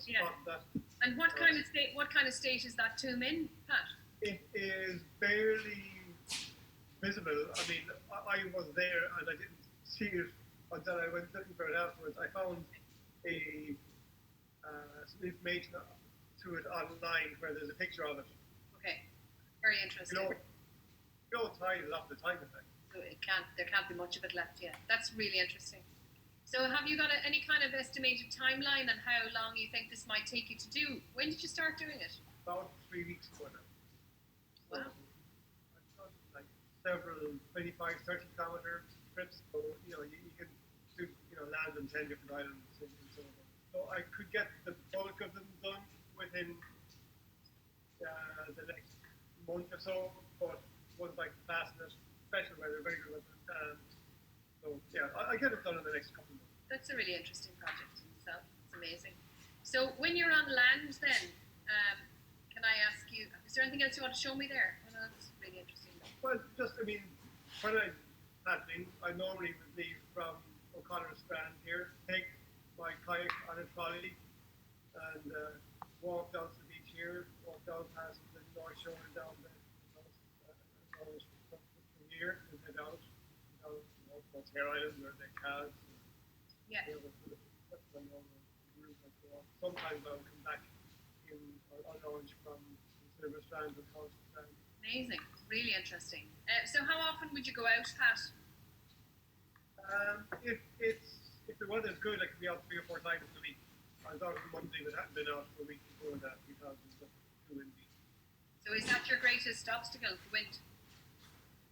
Yeah. That. And what kind of state is that tomb in, Pat? It is barely visible. I mean, I was there and I didn't see it until I went looking for it afterwards. I found some information to it online where there's a picture of it. Okay, very interesting. Tide is off the time effect. So there can't be much of it left yet. That's really interesting. So have you got any kind of estimated timeline on how long you think this might take you to do? When did you start doing it? About 3 weeks ago now. Wow. I've done like several 25, 30 kilometer trips. So, you can do, land on 10 different islands in some of them. So I could get the bulk of them done within the next month or so, but ones like fastness, special weather, very good weather. So yeah, I get it done in the next couple of months. That's a really interesting project in itself. It's amazing. So when you're on land then, can I ask you, is there anything else you want to show me there? Well, that's really interesting. Well, when I'm paddling, I normally would leave from O'Connor Strand here, take my kayak on a trolley and walk down to the beach here, walk down past the North Shore and down the coast from here and head out towards Hare Island where the calves. Yeah. That's my normal route I go on. Sometimes I'll come back on launch from Silver Strand to Coast Strand. Amazing, really interesting. So how often would you go out, Pat? If the weather's good, I could be out 3 or 4 times a week. I was out on Monday, but hadn't been out for a week before that because it was too windy. So is that your greatest obstacle, the wind?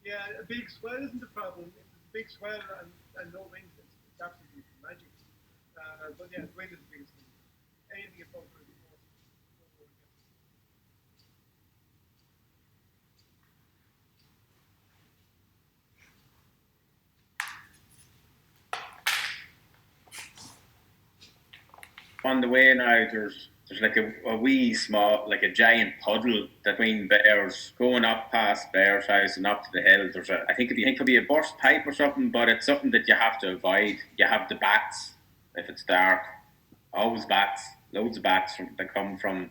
Yeah, a big swell isn't a problem. If it's a big swell and no wind, it's absolutely magic. But yeah, the wind is the biggest thing. Anything above 34. On the way now, there's like a wee small, like a giant puddle between bears going up past Bear's house and up to the hill. I think it could be a burst pipe or something, but it's something that you have to avoid. You have the bats if it's dark, always bats, loads of bats that come from.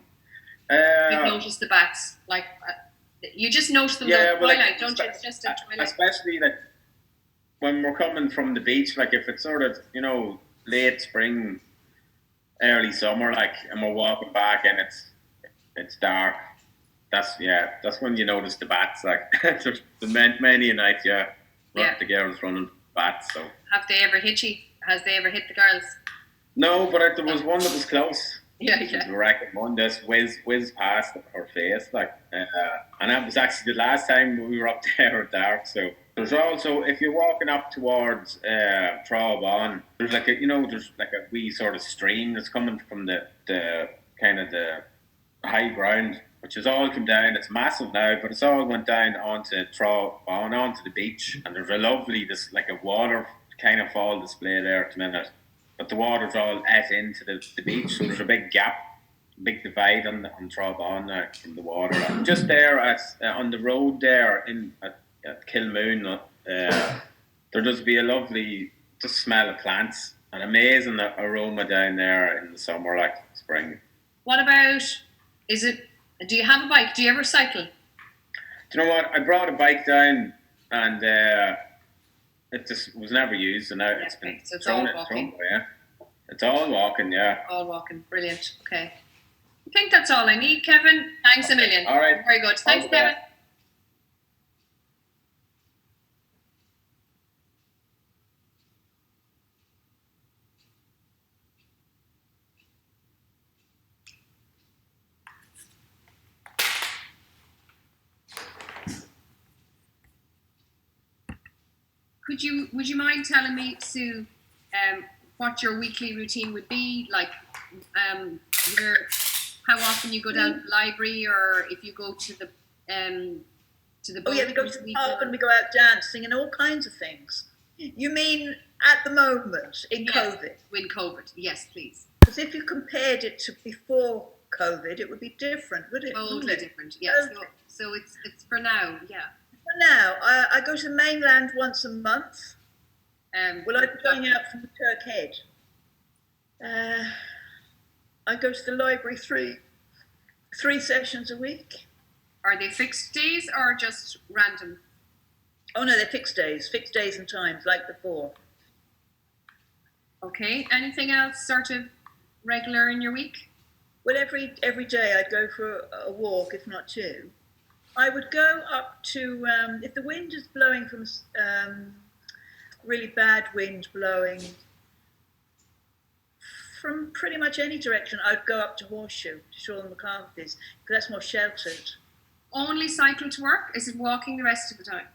You've noticed the bats, like you just notice them at twilight, don't you? It's just at twilight. Especially like when we're coming from the beach, like if it's sort of late spring, early summer, like, and we're walking back and it's dark. That's when you notice the bats. Like there's many a night, the girls running bats. So have they ever hit you? Has they ever hit the girls? No, but there was one that was close. Yeah. The record one just whiz past her face, like, and that was actually the last time we were up there at dark. So there's also, if you're walking up towards Traubon, there's like a wee sort of stream that's coming from the kind of the high ground, which has all come down. It's massive now, but it's all went down onto Traubon, onto the beach, and there's a lovely like a water kind of fall display there at the minute. But the water's all et into the beach, so there's a big gap, big divide on Traubon now from the water. Just there on the road there at Kilmoon, there does be a lovely just smell of plants, an amazing aroma down there in the summer, like spring. What about, do you have a bike? Do you ever cycle? Do you know what? I brought a bike down and it just was never used, and now it's been thrown away. It's all walking, yeah. All walking, brilliant. Okay. I think that's all I need, Kevin. Thanks a million. All right. Very good. Thanks, Kevin. Would you mind telling me, Sue, what your weekly routine would be? Like, how often you go down to the library, or if you go to the boat? Oh yeah, we go to the park and we go out dancing and all kinds of things. You mean at the moment in COVID? In COVID, yes, please. Because if you compared it to before COVID, it would be different, would it? Totally different, yes. Okay. So it's for now, yeah. For now, I go to the mainland once a month. Will I be going out from Turkhead? I go to the library three sessions a week. Are they fixed days or just random? Oh no, they're fixed days and times, like before. Okay. Anything else sort of regular in your week? Well, every day I'd go for a walk, if not two. I would go up to, if the wind is blowing from really bad wind blowing from pretty much any direction, I'd go up to Horseshoe, to Sean McCarthy's, because that's more sheltered. Only cycle to work? Is it walking the rest of the time?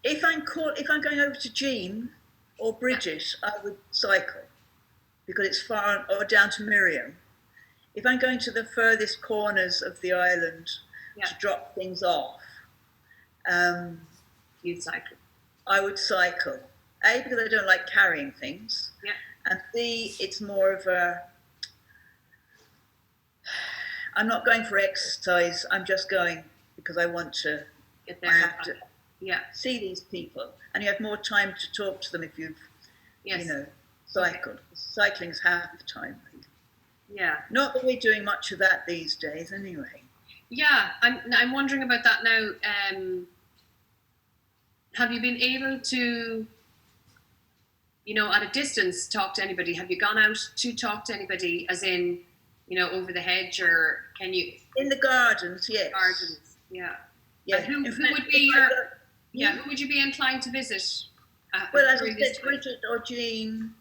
If I'm going over to Jean or Bridget, I would cycle because it's far, or down to Miriam. If I'm going to the furthest corners of the island to drop things off, you'd cycle. I would cycle. A, because I don't like carrying things, and B, it's more of a. I'm not going for exercise. I'm just going because I want to. Get there. I have to. See these people, and you have more time to talk to them if you've, cycled. Cycling's half the time. Yeah. Not that we're doing much of that these days, anyway. Yeah, I'm wondering about that now. Have you been able to, at a distance, talk to anybody? Have you gone out to talk to anybody, as in, over the hedge, or can you? In the gardens, yes. Gardens, yeah. Yeah. Who would be who would you be inclined to visit? Well, as I said, Bridget or Jean,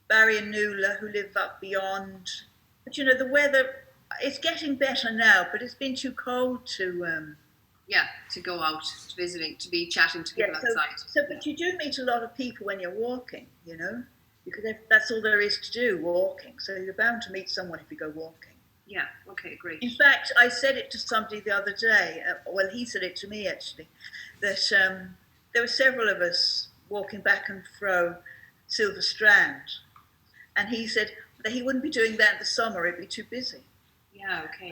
Barry and Nuala, who live up beyond. But the weather, it's getting better now, but it's been too cold to. To go out, to visiting, to be chatting to people outside. But you do meet a lot of people when you're walking, because that's all there is to do, walking. So you're bound to meet someone if you go walking. Yeah, okay, great. In fact, I said it to somebody the other day, he said it to me actually, that there were several of us walking back and fro Silver Strand, and he said that he wouldn't be doing that in the summer, it'd be too busy. Yeah, okay.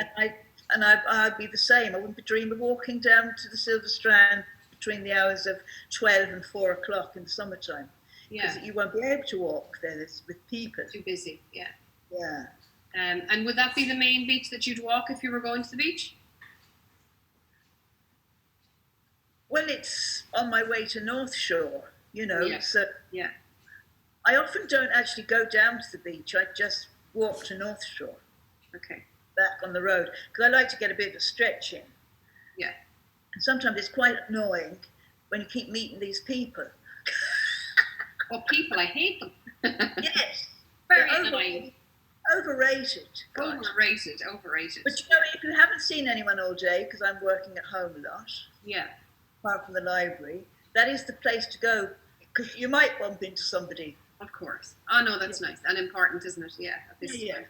And I'd be the same. I wouldn't dream of walking down to the Silver Strand between the hours of 12 and 4 o'clock in the summertime. Because you won't be able to walk there with people. Too busy, yeah. Yeah. And would that be the main beach that you'd walk if you were going to the beach? Well, it's on my way to North Shore, so I often don't actually go down to the beach. I just walk to North Shore. Okay. Back on the road, because I like to get a bit of a stretch in. Yeah. And sometimes it's quite annoying when you keep meeting these people. Well, people, I hate them. Yes. Very annoying. Overrated. God. Overrated. But if you haven't seen anyone all day, because I'm working at home a lot. Yeah. Apart from the library, that is the place to go, because you might bump into somebody. Of course. Oh no, that's nice and important, isn't it? Yeah. At this point.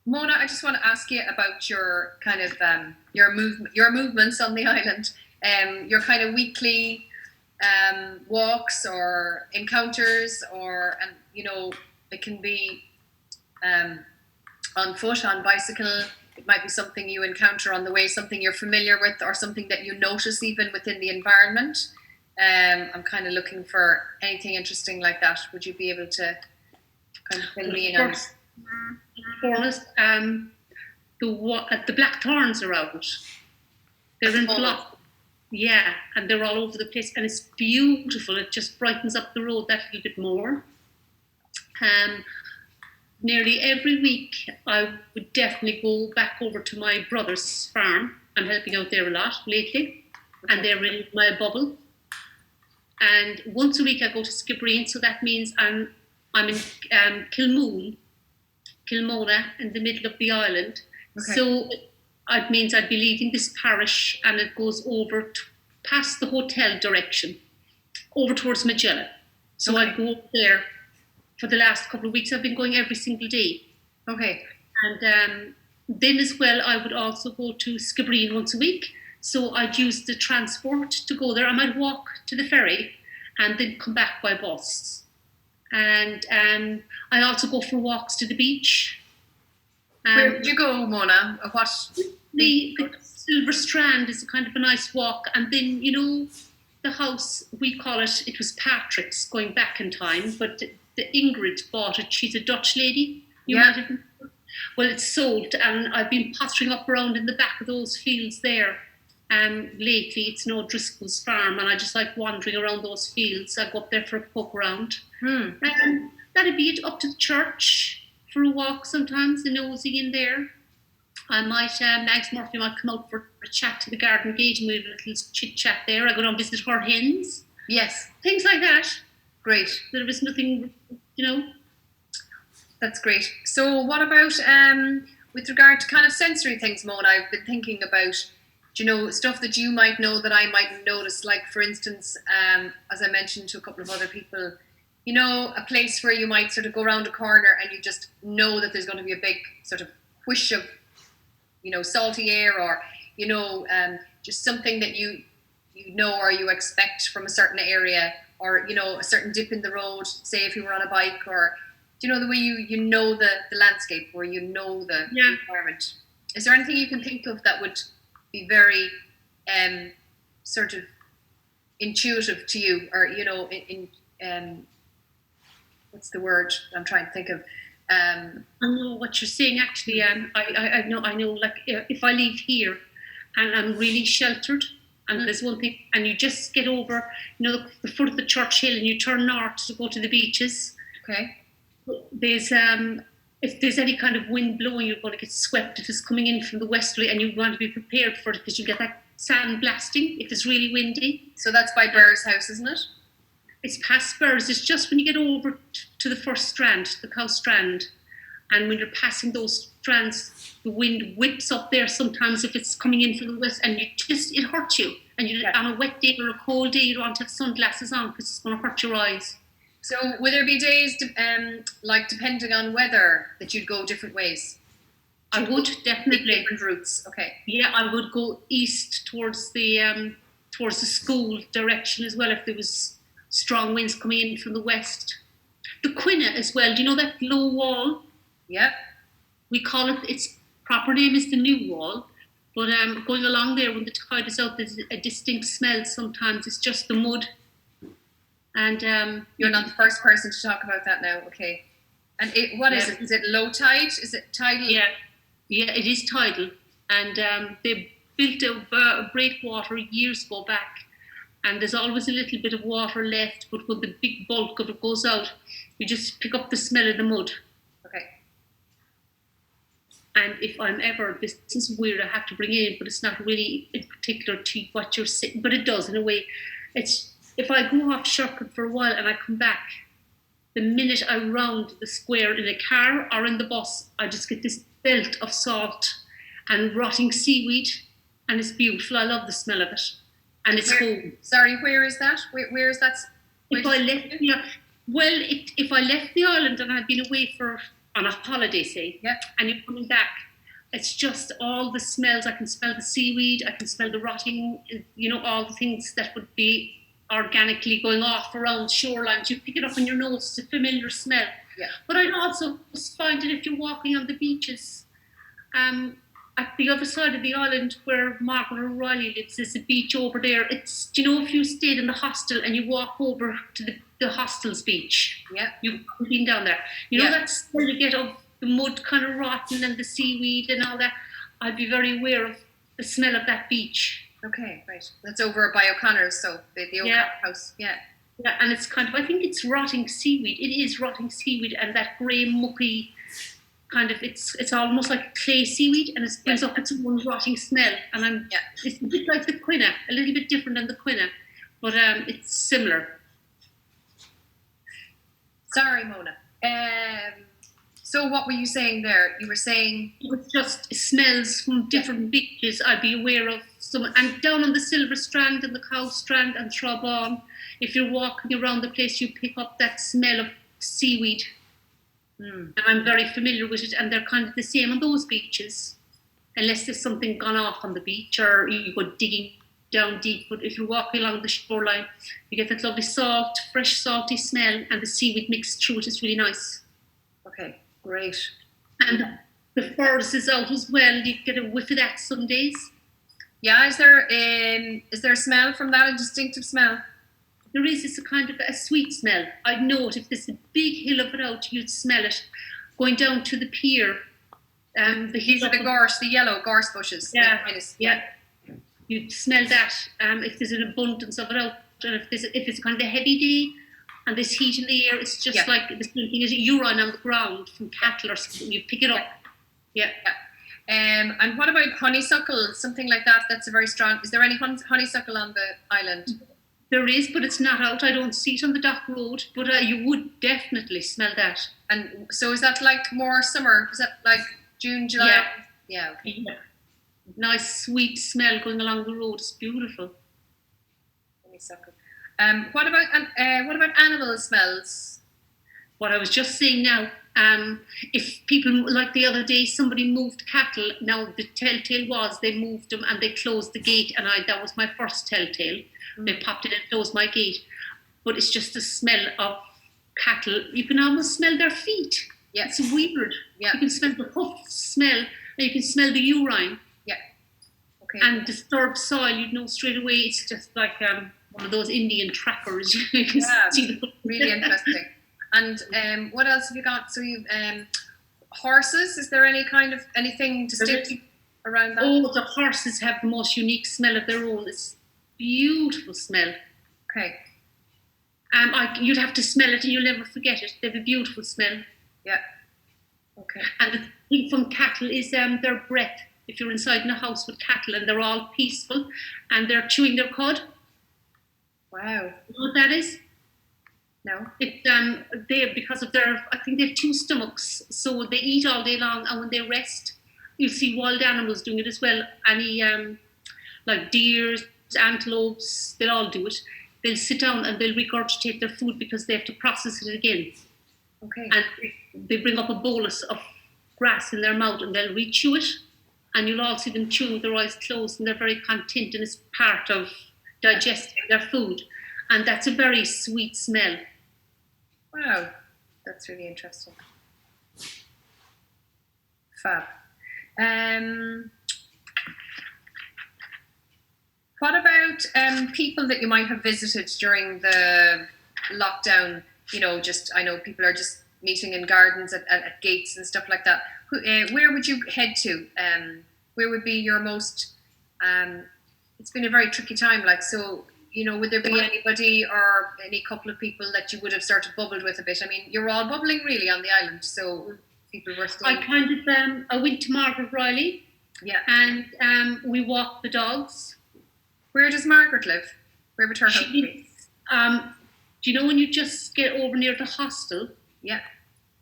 Mona, I just want to ask you about your kind of your movements on the island, your kind of weekly walks or encounters, it can be on foot, on bicycle. It might be something you encounter on the way, something you're familiar with, or something that you notice even within the environment. I'm kind of looking for anything interesting like that. Would you be able to kind of fill me in on? Forest, the blackthorns are out. They're in block. Yeah, and they're all over the place, and it's beautiful. It just brightens up the road that little bit more. Nearly every week, I would definitely go back over to my brother's farm. I'm helping out there a lot lately, and they're in my bubble. And once a week, I go to Skibbereen, so that means I'm in Kilmona, in the middle of the island. Okay. So it means I'd be leaving this parish, and it goes over past the hotel direction, over towards Magellan. So I'd go up there for the last couple of weeks, I've been going every single day. Okay. And then as well, I would also go to Skibbereen once a week. So I'd use the transport to go there. I might walk to the ferry and then come back by bus. And I also go for walks to the beach. Where did you go, Mona? What? The Silver Strand is a kind of a nice walk. And then, the house, we call it was Patrick's going back in time, but the Ingrid bought it. She's a Dutch lady. You might have. Well, it's sold, and I've been pottering up around in the back of those fields there. Lately, it's no Driscoll's farm, and I just like wandering around those fields. I go up there for a poke around. That'd be it. Up to the church for a walk sometimes, and nosy in there. I might, Mags Murphy might come out for a chat to the garden gate, and we have a little chit chat there. I go down and visit her hens. Yes. Things like that. Great. There was nothing, That's great. So what about with regard to kind of sensory things, Mona? I've been thinking about, stuff that you might know that I might notice. Like, for instance, as I mentioned to a couple of other people, a place where you might sort of go around a corner and you just know that there's going to be a big sort of whoosh of, salty air, or, just something that you know or you expect from a certain area, or, a certain dip in the road, say if you were on a bike, or, the way you know the landscape, or the environment. Is there anything you can think of that would be very sort of intuitive to you, or, what's the word I'm trying to think of? I know what you're saying, actually, Anne. I know. Like, if I leave here and I'm really sheltered, and there's one thing, and you just get over, the foot of the church hill, and you turn north to go to the beaches. Okay. There's if there's any kind of wind blowing, you're going to get swept if it's coming in from the westerly, and you want to be prepared for it because you get that sand blasting if it's really windy. So that's by Burr's house, isn't it? It's past Burr's. It's just when you get over to the first strand, the Cow Strand, and when you're passing those strands, the wind whips up there sometimes if it's coming in from the west, and it hurts you. And on a wet day or a cold day, you don't want to have sunglasses on because it's going to hurt your eyes. So will there be days, depending on weather, that you'd go different ways? I would, definitely. Different routes, okay. Yeah, I would go east towards the school direction as well if there was strong winds coming in from the west. The Quina as well, do you know that low wall? Yeah. We call it, its proper name is the New Wall, but going along there when the tide is out, there's a distinct smell sometimes. It's just the mud. And you're not the first person to talk about that now, okay. And what is it? Is it low tide? Is it tidal? Yeah, it is tidal. And they built a breakwater years ago back. And there's always a little bit of water left, but when the big bulk of it goes out, you just pick up the smell of the mud. Okay. And if I'm ever, this is weird, I have to bring it in, but it's not really in particular to what you're saying, but it does in a way. It's if I go off Sherkin for a while and I come back, the minute I round the square in a car or in the bus, I just get this belt of salt and rotting seaweed, and it's beautiful. I love the smell of it. And it's home. Sorry, where is that? Where is that? If I left the island and I've been away on a holiday, say, and you're coming back, it's just all the smells. I can smell the seaweed. I can smell the rotting. All the things that would be organically going off around shorelines. You pick it up in your nose. It's a familiar smell. Yeah. But I'd also find that if you're walking on the beaches, at the other side of the island where Margaret O'Reilly lives, there's a beach over there. It's, if you stayed in the hostel and you walk over to the hostel's beach, you've been down there. That smell you get of the mud kind of rotten and the seaweed and all that. I'd be very aware of the smell of that beach. Okay, right. That's over by O'Connor's, so the O'Connor house. Yeah. Yeah, and it's kind of, I think it's rotting seaweed. It is rotting seaweed, and that grey, mucky kind of, it's almost like clay seaweed, and it brings up its own rotting smell. And it's a bit like the Quina, a little bit different than the Quina, but it's similar. Sorry, Mona. So what were you saying there? You were saying it just smells from different beaches. I'd be aware of some, and down on the Silver Strand and the Cow Strand and Trabawn, if you're walking around the place, you pick up that smell of seaweed. And I'm very familiar with it, and they're kind of the same on those beaches, unless there's something gone off on the beach or you go digging down deep. But if you're walking along the shoreline, you get that lovely salt, fresh salty smell, and the seaweed mixed through it. It's really nice. Okay, great. And the forest is out as well. You get a whiff of that some days. Yeah, is there a smell from that, a distinctive smell? There is, it's a kind of a sweet smell. I'd know it. If there's a big hill of it out, you'd smell it. Going down to the pier, These are the gorse, the yellow gorse bushes. Yeah, yeah. You'd smell that. If there's an abundance of it out, and if it's kind of a heavy day, and there's heat in the air, it's just like the same thing as urine on the ground from cattle or something. You pick it up. Yeah. And what about honeysuckle? Something like that. That's a very strong. Is there any honeysuckle on the island? There is, but it's not out. I don't see it on the dock road, but you would definitely smell that. And so is that like more summer? Is that like June, July? Yeah. Okay. Yeah. Nice sweet smell going along the road. It's beautiful. Honeysuckle. What about animal smells? What I was just saying now. If people, like the other day, somebody moved cattle. Now the telltale was they moved them and they closed the gate, and that was my first telltale. They popped in and closed my gate. But it's just the smell of cattle. You can almost smell their feet. Yeah. It's weird. Yeah. You can smell the hoof smell, and you can smell the urine. Yeah. Okay. And disturbed soil, you'd know straight away. It's just like one of those Indian trackers. You can see the really interesting. And what else have you got? So you horses. Is there anything distinctive around that? Oh, the horses have the most unique smell of their own. It's beautiful smell. Okay. You'd have to smell it and you'll never forget it. They have a beautiful smell. Yeah. Okay. And the thing from cattle is their breath. If you're inside in a house with cattle and they're all peaceful and they're chewing their cud. Wow. You know what that is? No. It's because of I think they have two stomachs, so they eat all day long, and when they rest, you'll see wild animals doing it as well. Any like deers, antelopes, they'll all do it. They'll sit down and they'll regurgitate their food because they have to process it again. Okay. And they bring up a bolus of grass in their mouth and they'll re-chew it, and you'll all see them chewing with their eyes closed, and they're very content, and it's part of digesting their food, and that's a very sweet smell. Wow, that's really interesting. Fab. What about people that you might have visited during the lockdown? You know, I know people are just meeting in gardens at gates and stuff like that. Where would you head to? Where would be your most? It's been a very tricky time, would there be anybody or any couple of people that you would have sort of bubbled with a bit? I mean, you're all bubbling really on the island, so people were staying. I went to Margaret Riley. Yeah. And we walked the dogs. Where does Margaret live? Where would her house be? Do you know when you just get over near the hostel? Yeah.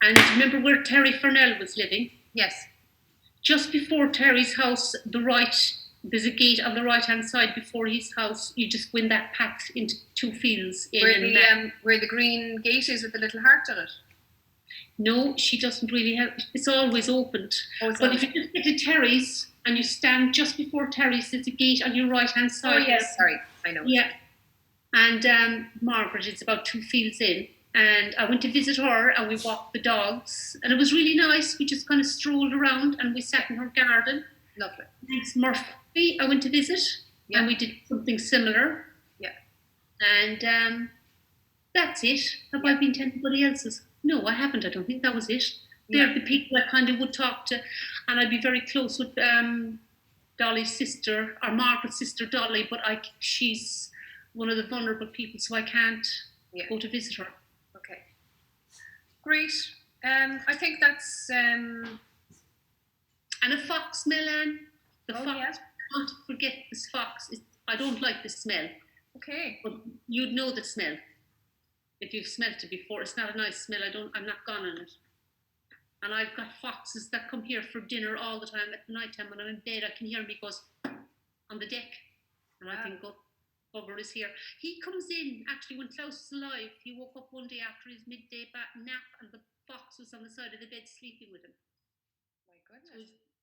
And remember where Terry Fernell was living? Yes. Just before Terry's house, there's a gate on the right-hand side before his house. You just win that path into two fields. Where the green gate is with the little heart on it? No, she doesn't really have. It's always opened. If you just get to Terry's and you stand just before Terry's, there's a gate on your right-hand side. Oh yes, sorry, I know. Yeah. And Margaret is about 2 fields in. And I went to visit her and we walked the dogs. And it was really nice. We just kind of strolled around and we sat in her garden. Lovely. Thanks, Murphy, I went to visit. Yeah. And we did something similar. Yeah. And that's it. Have I been to anybody else's? No, I haven't. I don't think that was it. They're the people I kind of would talk to. And I'd be very close with Dolly's sister, or Margaret's sister, Dolly. But she's one of the vulnerable people, so I can't go to visit her. Okay. Great. I think that's... And a fox smell, Anne. The fox. Yeah. Not to forget this fox. I don't like the smell. Okay. But you'd know the smell. If you've smelt it before, it's not a nice smell. I'm not gone on it. And I've got foxes that come here for dinner all the time at night time when I'm in bed. I can hear them, he goes on the deck. And I think, bugger is here. He comes in, actually, when Klaus was alive, he woke up one day after his midday nap and the fox was on the side of the bed sleeping with him. My So goodness.